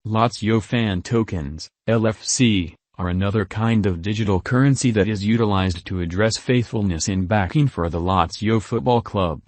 Lazlo fan tokens, LFC, are another kind of digital currency that is utilized to address faithfulness in backing for the Lazlo Football Club.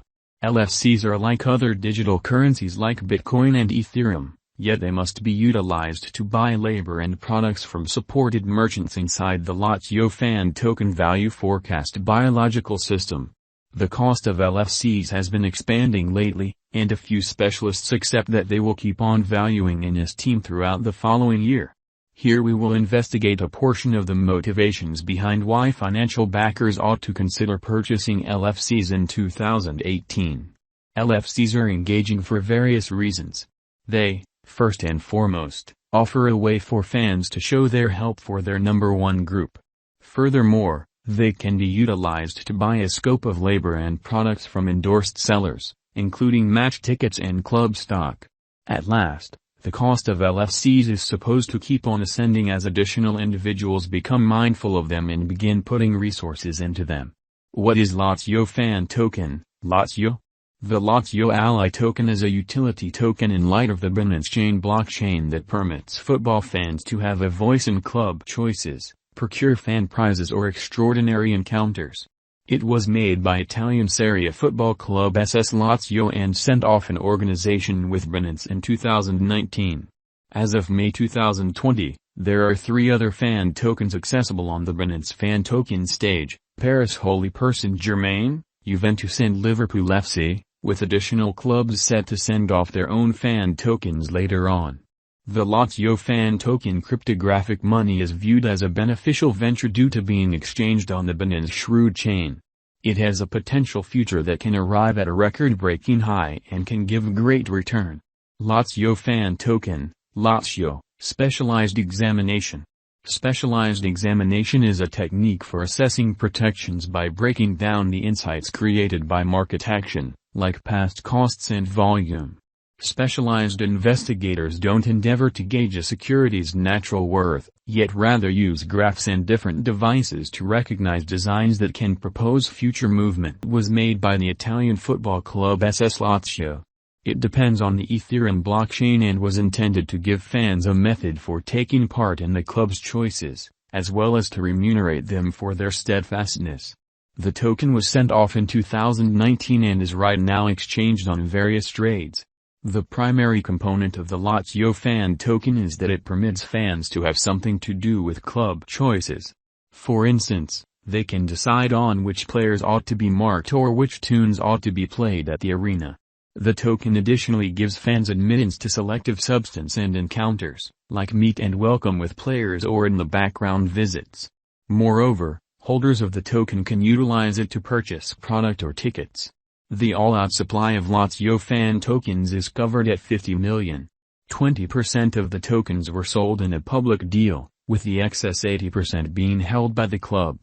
LFCs are like other digital currencies like Bitcoin and Ethereum, yet they must be utilized to buy labor and products from supported merchants inside the Lazlo fan token value forecast biological system. The cost of LFCs has been expanding lately, and a few specialists accept that they will keep on valuing in his team throughout the following year. Here we will investigate a portion of the motivations behind why financial backers ought to consider purchasing LFCs in 2018. LFCs are engaging for various reasons. They, first and foremost, offer a way for fans to show their help for their number one group. Furthermore, they can be utilized to buy a scope of labor and products from endorsed sellers, including match tickets and club stock. At last, the cost of LFCs is supposed to keep on ascending as additional individuals become mindful of them and begin putting resources into them. What is Lazlo fan token, Lazlo? The Lazlo Ally token is a utility token in light of the Binance Chain blockchain that permits football fans to have a voice in club choices, procure fan prizes or extraordinary encounters. It was made by Italian Serie A football club SS Lazio and sent off an organization with Binance in 2019. As of May 2020, there are 3 other fan tokens accessible on the Binance fan token stage: Paris Holy Saint-Germain, Juventus and Liverpool FC, with additional clubs set to send off their own fan tokens later on. The Lazlo fan token cryptographic money is viewed as a beneficial venture due to being exchanged on the Binance Shrewd chain. It has a potential future that can arrive at a record-breaking high and can give great return. Lazlo fan token, Lazlo, specialized examination. Specialized examination is a technique for assessing protections by breaking down the insights created by market action, like past costs and volume. Specialized investigators don't endeavor to gauge a security's natural worth, yet rather use graphs and different devices to recognize designs that can propose future movement. Was made by the Italian football club SS Lazio. It depends on the Ethereum blockchain and was intended to give fans a method for taking part in the club's choices, as well as to remunerate them for their steadfastness. The token was sent off in 2019 and is right now exchanged on various trades. The primary component of the Lazlo fan token is that it permits fans to have something to do with club choices. For instance, they can decide on which players ought to be marked or which tunes ought to be played at the arena. The token additionally gives fans admittance to selective substance and encounters, like meet and welcome with players or in the background visits. Moreover, holders of the token can utilize it to purchase product or tickets. The all-out supply of Lazlo fan tokens is covered at 50 million. 20% of the tokens were sold in a public deal, with the excess 80% being held by the club.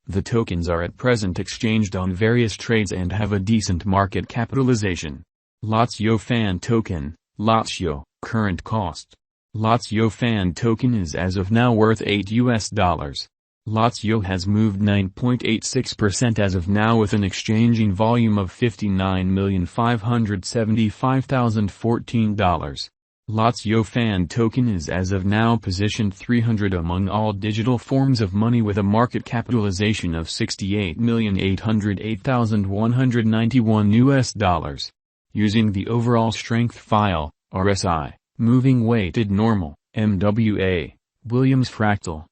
The tokens are at present exchanged on various trades and have a decent market capitalization. Lazlo fan token, Lazlo, current cost. Lazlo fan token is as of now worth $8. Lazlo has moved 9.86% as of now with an exchanging volume of $59,575,014. Lazlo fan token is as of now positioned 300 among all digital forms of money with a market capitalization of $68,808,191. Using the overall strength file, RSI, moving weighted normal, MWA, Williams fractal,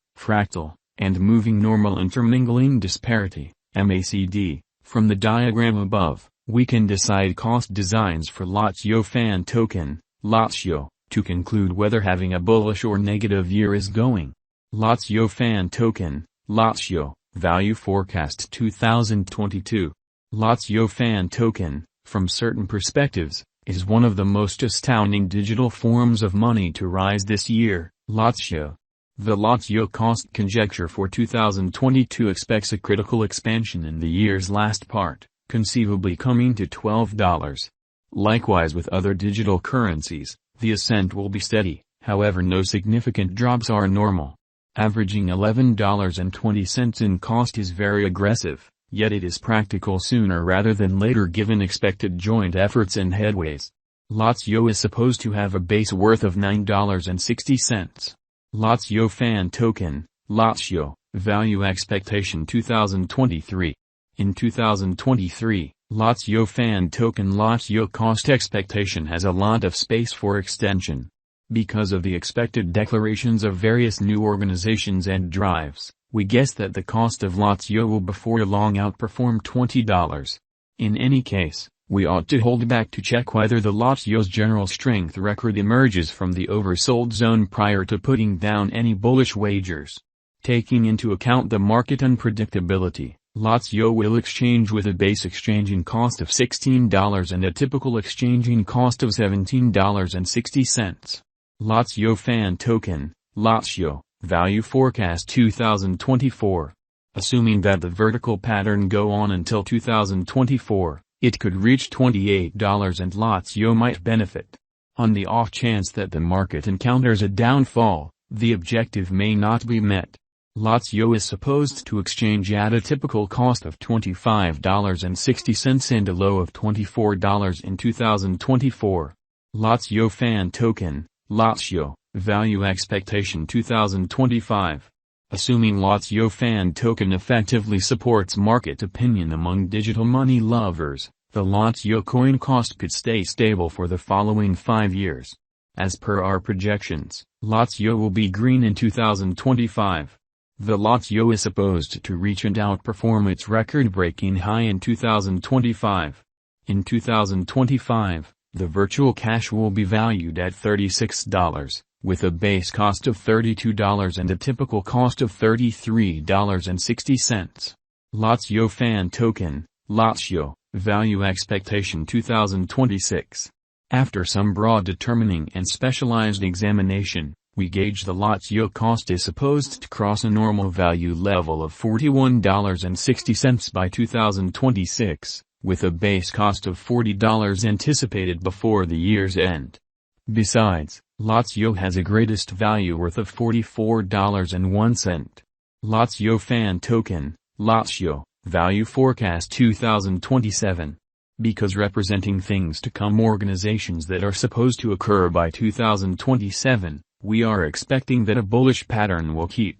and moving normal intermingling disparity, MACD, from the diagram above, we can decide cost designs for Lazlo fan token, Lazlo, to conclude whether having a bullish or negative year is going. Lazlo fan token, Lazlo, value forecast 2022. Lazlo fan token, from certain perspectives, is one of the most astounding digital forms of money to rise this year. Lazlo. The Lazlo cost conjecture for 2022 expects a critical expansion in the year's last part, conceivably coming to $12. Likewise with other digital currencies, the ascent will be steady, however no significant drops are normal. Averaging $11.20 in cost is very aggressive, yet it is practical sooner rather than later given expected joint efforts and headways. Lazlo is supposed to have a base worth of $9.60. Lazlo fan token, Lazlo, value expectation 2023. In 2023, Lazlo fan token Lazlo cost expectation has a lot of space for extension. Because of the expected declarations of various new organizations and drives, we guess that the cost of Lazlo will before long outperform $20. In any case, we ought to hold back to check whether the Lazlo's general strength record emerges from the oversold zone prior to putting down any bullish wagers. Taking into account the market unpredictability, Lazlo will exchange with a base exchanging cost of $16 and a typical exchanging cost of $17.60. Lazlo fan token, Lazlo, value forecast 2024. Assuming that the vertical pattern go on until 2024, it could reach $28 and Lazlo might benefit. On the off chance that the market encounters a downfall, the objective may not be met. Lazlo is supposed to exchange at a typical cost of $25.60 and a low of $24 in 2024. Lazlo fan token, Lazlo, value expectation 2025. Assuming Lazlo fan token effectively supports market opinion among digital money lovers, the Lazlo coin cost could stay stable for the following 5 years. As per our projections, Lazlo will be green in 2025. The Lazlo is supposed to reach and outperform its record-breaking high in 2025. In 2025, the virtual cash will be valued at $36, with a base cost of $32 and a typical cost of $33.60. Lazlo fan token, Lazlo, value expectation 2026. After some broad determining and specialized examination, we gauge the Lazlo cost is supposed to cross a normal value level of $41.60 by 2026, with a base cost of $40 anticipated before the year's end. Besides, Lazlo has a greatest value worth of $44.01. Lazlo fan token, Lazlo, value forecast 2027. Because representing things to come organizations that are supposed to occur by 2027, we are expecting that a bullish pattern will keep